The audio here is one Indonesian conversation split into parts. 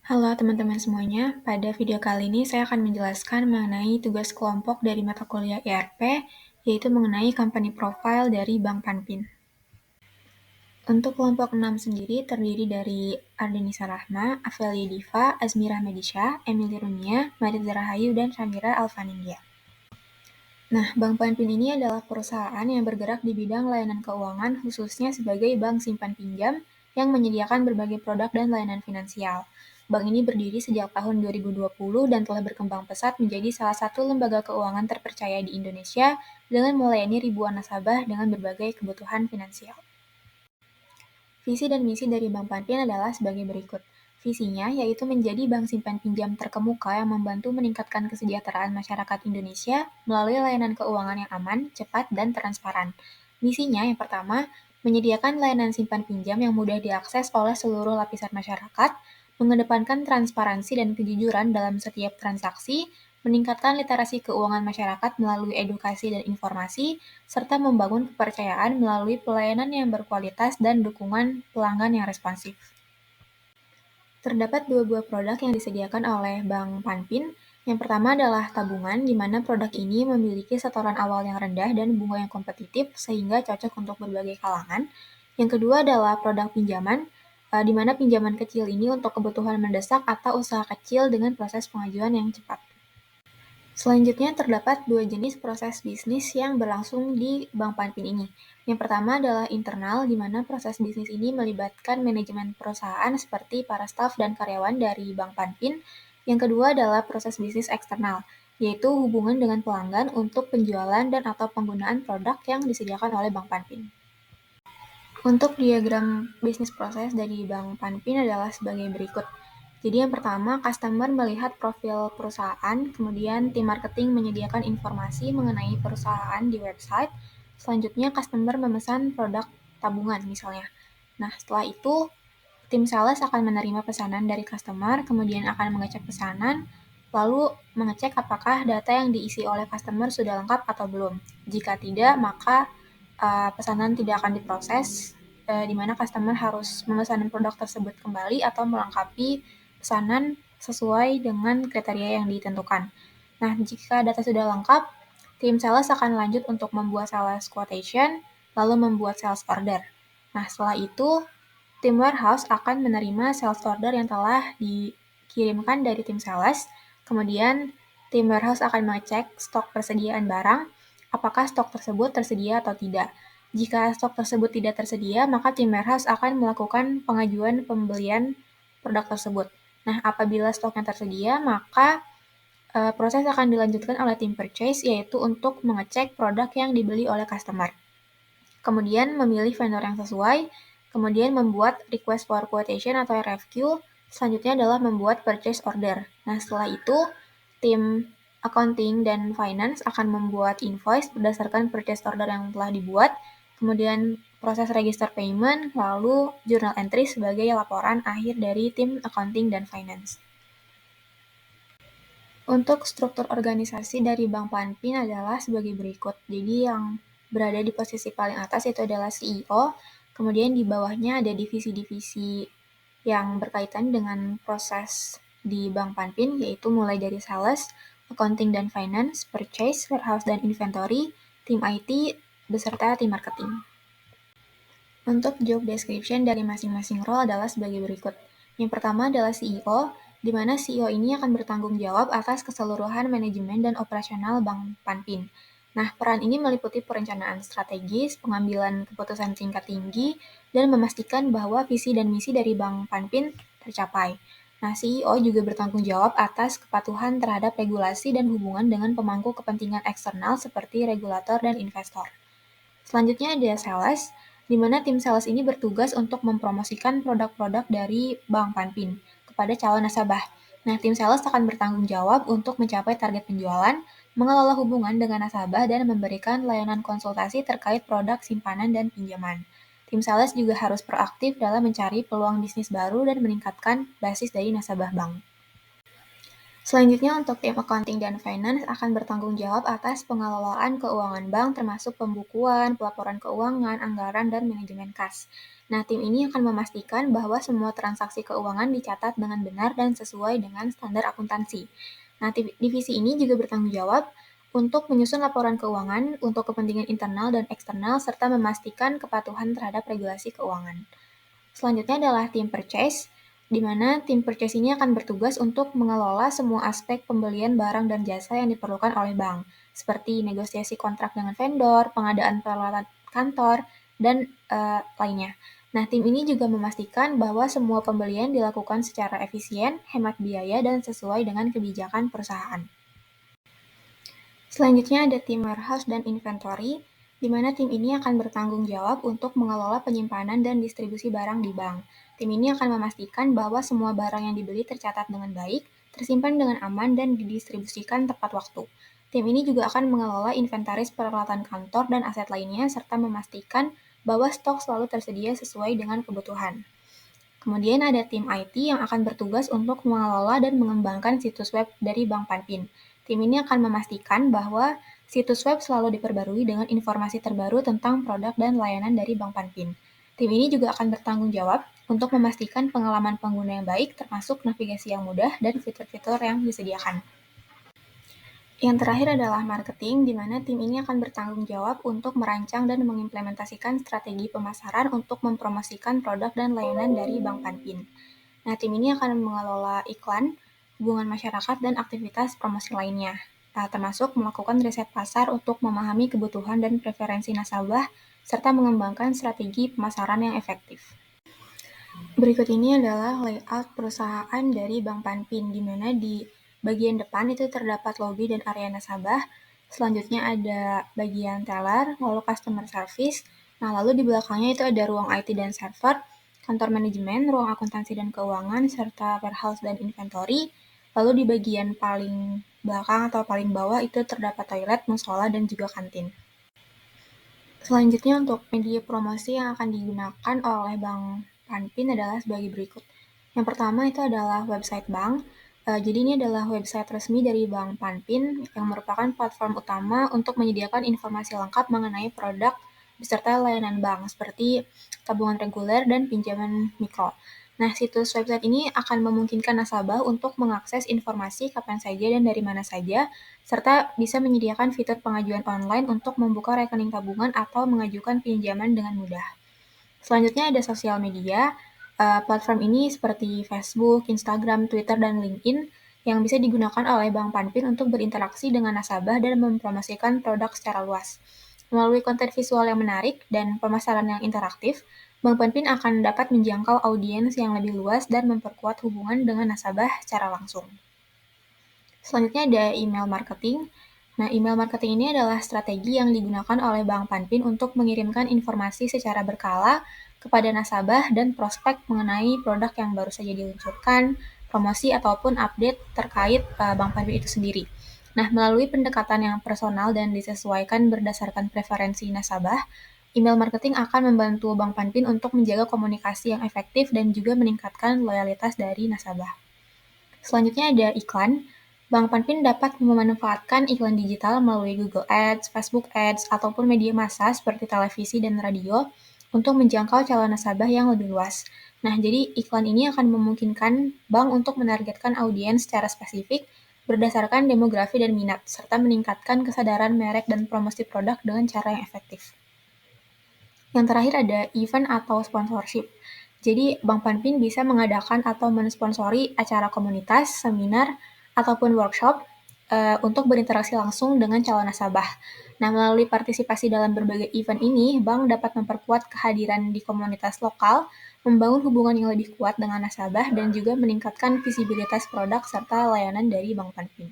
Halo teman-teman semuanya, pada video kali ini saya akan menjelaskan mengenai tugas kelompok dari mata kuliah ERP, yaitu mengenai company profile dari Bank Panpin. Untuk kelompok 6 sendiri terdiri dari Ardenisa Rahma, Afelia Diva, Azmira Medisha, Emily Runia, Marit Zarahayu, dan Samira Alvaningya. Nah, Bank Panpin ini adalah perusahaan yang bergerak di bidang layanan keuangan khususnya sebagai bank simpan pinjam yang menyediakan berbagai produk dan layanan finansial. Bank ini berdiri sejak tahun 2020 dan telah berkembang pesat menjadi salah satu lembaga keuangan terpercaya di Indonesia dengan melayani ribuan nasabah dengan berbagai kebutuhan finansial. Visi dan misi dari Bank Panpin adalah sebagai berikut. Visinya yaitu menjadi bank simpan pinjam terkemuka yang membantu meningkatkan kesejahteraan masyarakat Indonesia melalui layanan keuangan yang aman, cepat, dan transparan. Misinya yang pertama, menyediakan layanan simpan pinjam yang mudah diakses oleh seluruh lapisan masyarakat, mengedepankan transparansi dan kejujuran dalam setiap transaksi, meningkatkan literasi keuangan masyarakat melalui edukasi dan informasi, serta membangun kepercayaan melalui pelayanan yang berkualitas dan dukungan pelanggan yang responsif. Terdapat dua buah produk yang disediakan oleh Bank Panpin. Yang pertama adalah tabungan, di mana produk ini memiliki setoran awal yang rendah dan bunga yang kompetitif sehingga cocok untuk berbagai kalangan. Yang kedua adalah produk pinjaman, di mana pinjaman kecil ini untuk kebutuhan mendesak atau usaha kecil dengan proses pengajuan yang cepat. Selanjutnya terdapat dua jenis proses bisnis yang berlangsung di Bank Panpin ini. Yang pertama adalah internal, di mana proses bisnis ini melibatkan manajemen perusahaan seperti para staf dan karyawan dari Bank Panpin. Yang kedua adalah proses bisnis eksternal, yaitu hubungan dengan pelanggan untuk penjualan dan atau penggunaan produk yang disediakan oleh Bank Panpin. Untuk diagram bisnis proses dari Bank Panpin adalah sebagai berikut. Jadi yang pertama, customer melihat profil perusahaan, kemudian tim marketing menyediakan informasi mengenai perusahaan di website, selanjutnya customer memesan produk tabungan misalnya. Nah, setelah itu, tim sales akan menerima pesanan dari customer, kemudian akan mengecek pesanan, lalu mengecek apakah data yang diisi oleh customer sudah lengkap atau belum. Jika tidak, maka pesanan tidak akan diproses, di mana customer harus memesan produk tersebut kembali atau melengkapi pesanan sesuai dengan kriteria yang ditentukan. Nah, jika data sudah lengkap, tim sales akan lanjut untuk membuat sales quotation, lalu membuat sales order. Nah, setelah itu, tim warehouse akan menerima sales order yang telah dikirimkan dari tim sales, kemudian tim warehouse akan mengecek stok persediaan barang, apakah stok tersebut tersedia atau tidak. Jika stok tersebut tidak tersedia, maka tim warehouse akan melakukan pengajuan pembelian produk tersebut. Nah, apabila stoknya tersedia, maka proses akan dilanjutkan oleh tim purchase, yaitu untuk mengecek produk yang dibeli oleh customer. Kemudian memilih vendor yang sesuai, kemudian membuat request for quotation atau RFQ, selanjutnya adalah membuat purchase order. Nah, setelah itu, tim accounting dan finance akan membuat invoice berdasarkan purchase order yang telah dibuat, kemudian proses register payment, lalu journal entry sebagai laporan akhir dari tim accounting dan finance. Untuk struktur organisasi dari Bank Panpin adalah sebagai berikut. Jadi yang berada di posisi paling atas itu adalah CEO, kemudian di bawahnya ada divisi-divisi yang berkaitan dengan proses di Bank Panpin, yaitu mulai dari sales, accounting dan finance, purchase, warehouse dan inventory, tim IT, beserta tim marketing. Untuk job description dari masing-masing role adalah sebagai berikut. Yang pertama adalah CEO, di mana CEO ini akan bertanggung jawab atas keseluruhan manajemen dan operasional Bank Panpin. Nah, peran ini meliputi perencanaan strategis, pengambilan keputusan tingkat tinggi, dan memastikan bahwa visi dan misi dari Bank Panpin tercapai. Nah, CEO juga bertanggung jawab atas kepatuhan terhadap regulasi dan hubungan dengan pemangku kepentingan eksternal seperti regulator dan investor. Selanjutnya ada sales, di mana tim sales ini bertugas untuk mempromosikan produk-produk dari Bank Panpin kepada calon nasabah. Nah, tim sales akan bertanggung jawab untuk mencapai target penjualan, mengelola hubungan dengan nasabah, dan memberikan layanan konsultasi terkait produk simpanan dan pinjaman. Tim sales juga harus proaktif dalam mencari peluang bisnis baru dan meningkatkan basis dari nasabah bank. Selanjutnya untuk tim accounting dan finance akan bertanggung jawab atas pengelolaan keuangan bank termasuk pembukuan, pelaporan keuangan, anggaran, dan manajemen kas. Nah, tim ini akan memastikan bahwa semua transaksi keuangan dicatat dengan benar dan sesuai dengan standar akuntansi. Nah, divisi ini juga bertanggung jawab untuk menyusun laporan keuangan untuk kepentingan internal dan eksternal serta memastikan kepatuhan terhadap regulasi keuangan. Selanjutnya adalah tim purchase, di mana tim purchase ini akan bertugas untuk mengelola semua aspek pembelian barang dan jasa yang diperlukan oleh bank, seperti negosiasi kontrak dengan vendor, pengadaan peralatan kantor, dan lainnya. Nah, tim ini juga memastikan bahwa semua pembelian dilakukan secara efisien, hemat biaya, dan sesuai dengan kebijakan perusahaan. Selanjutnya ada tim warehouse dan inventory, di mana tim ini akan bertanggung jawab untuk mengelola penyimpanan dan distribusi barang di bank. Tim ini akan memastikan bahwa semua barang yang dibeli tercatat dengan baik, tersimpan dengan aman, dan didistribusikan tepat waktu. Tim ini juga akan mengelola inventaris peralatan kantor dan aset lainnya, serta memastikan bahwa stok selalu tersedia sesuai dengan kebutuhan. Kemudian ada tim IT yang akan bertugas untuk mengelola dan mengembangkan situs web dari Bank Panpin. Tim ini akan memastikan bahwa situs web selalu diperbarui dengan informasi terbaru tentang produk dan layanan dari Bank Panpin. Tim ini juga akan bertanggung jawab untuk memastikan pengalaman pengguna yang baik, termasuk navigasi yang mudah dan fitur-fitur yang disediakan. Yang terakhir adalah marketing, di mana tim ini akan bertanggung jawab untuk merancang dan mengimplementasikan strategi pemasaran untuk mempromosikan produk dan layanan dari Bank Panpin. Nah, tim ini akan mengelola iklan, hubungan masyarakat, dan aktivitas promosi lainnya, termasuk melakukan riset pasar untuk memahami kebutuhan dan preferensi nasabah, serta mengembangkan strategi pemasaran yang efektif. Berikut ini adalah layout perusahaan dari Bank Panpin, di mana di bagian depan itu terdapat lobi dan area nasabah, selanjutnya ada bagian teller, lalu customer service, nah lalu di belakangnya itu ada ruang IT dan server, kantor manajemen, ruang akuntansi dan keuangan, serta warehouse dan inventory, lalu di bagian paling belakang atau paling bawah itu terdapat toilet, musola, dan juga kantin. Selanjutnya untuk media promosi yang akan digunakan oleh Bank Panpin adalah sebagai berikut. Yang pertama itu adalah website bank. Jadi ini adalah website resmi dari Bank Panpin yang merupakan platform utama untuk menyediakan informasi lengkap mengenai produk beserta layanan bank seperti tabungan reguler dan pinjaman mikro. Nah, situs website ini akan memungkinkan nasabah untuk mengakses informasi kapan saja dan dari mana saja, serta bisa menyediakan fitur pengajuan online untuk membuka rekening tabungan atau mengajukan pinjaman dengan mudah. Selanjutnya ada sosial media. Platform ini seperti Facebook, Instagram, Twitter, dan LinkedIn yang bisa digunakan oleh Bank Panpin untuk berinteraksi dengan nasabah dan mempromosikan produk secara luas. Melalui konten visual yang menarik dan pemasaran yang interaktif, Bank Panpin akan dapat menjangkau audiens yang lebih luas dan memperkuat hubungan dengan nasabah secara langsung. Selanjutnya ada email marketing. Nah, email marketing ini adalah strategi yang digunakan oleh Bank Panpin untuk mengirimkan informasi secara berkala kepada nasabah dan prospek mengenai produk yang baru saja diluncurkan, promosi ataupun update terkait Bank Panpin itu sendiri. Nah, melalui pendekatan yang personal dan disesuaikan berdasarkan preferensi nasabah, email marketing akan membantu Bank Panpin untuk menjaga komunikasi yang efektif dan juga meningkatkan loyalitas dari nasabah. Selanjutnya ada iklan. Bank Panpin dapat memanfaatkan iklan digital melalui Google Ads, Facebook Ads, ataupun media massa seperti televisi dan radio untuk menjangkau calon nasabah yang lebih luas. Nah, jadi iklan ini akan memungkinkan bank untuk menargetkan audiens secara spesifik berdasarkan demografi dan minat, serta meningkatkan kesadaran merek dan promosi produk dengan cara yang efektif. Yang terakhir ada event atau sponsorship. Jadi, Bank Panpin bisa mengadakan atau mensponsori acara komunitas, seminar, ataupun workshop untuk berinteraksi langsung dengan calon nasabah. Nah, melalui partisipasi dalam berbagai event ini, bank dapat memperkuat kehadiran di komunitas lokal, membangun hubungan yang lebih kuat dengan nasabah, dan juga meningkatkan visibilitas produk serta layanan dari Bank Panpin.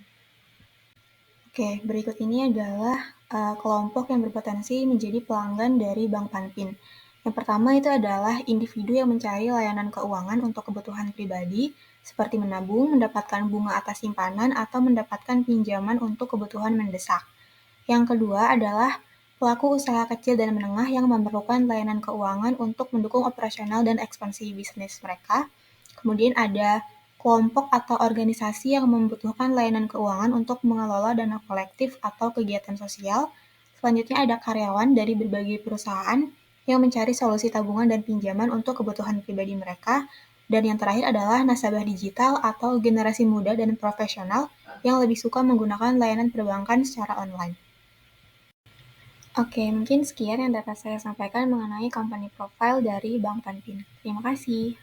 Oke, berikut ini adalah kelompok yang berpotensi menjadi pelanggan dari Bank Panpin. Yang pertama itu adalah individu yang mencari layanan keuangan untuk kebutuhan pribadi, seperti menabung, mendapatkan bunga atas simpanan, atau mendapatkan pinjaman untuk kebutuhan mendesak. Yang kedua adalah pelaku usaha kecil dan menengah yang memerlukan layanan keuangan untuk mendukung operasional dan ekspansi bisnis mereka. Kemudian ada kelompok atau organisasi yang membutuhkan layanan keuangan untuk mengelola dana kolektif atau kegiatan sosial. Selanjutnya ada karyawan dari berbagai perusahaan yang mencari solusi tabungan dan pinjaman untuk kebutuhan pribadi mereka. Dan yang terakhir adalah nasabah digital atau generasi muda dan profesional yang lebih suka menggunakan layanan perbankan secara online. Oke, mungkin sekian yang dapat saya sampaikan mengenai company profile dari Bank Panpin. Terima kasih.